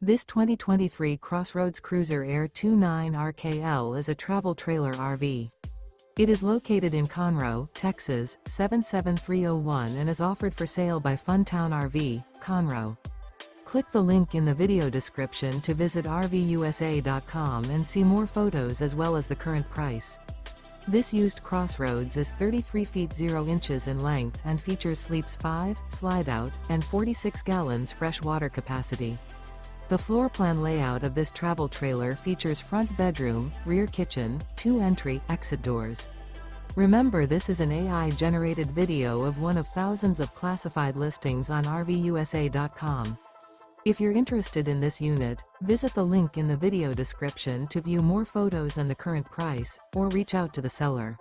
This 2023 CrossRoads Cruiser Aire 29RKL is a travel trailer RV. It is located in Conroe, Texas, 77301 and is offered for sale by Funtown RV, Conroe. Click the link in the video description to visit RVUSA.com and see more photos as well as the current price. This used CrossRoads is 33 feet 0 inches in length and features sleeps 5, Slideout, and 46 gallons fresh water capacity. The floor plan layout of this travel trailer features front bedroom, rear kitchen, 2 entry/exit doors. Remember, this is an AI-generated video of one of thousands of classified listings on RVUSA.com. If you're interested in this unit, visit the link in the video description to view more photos and the current price, or reach out to the seller.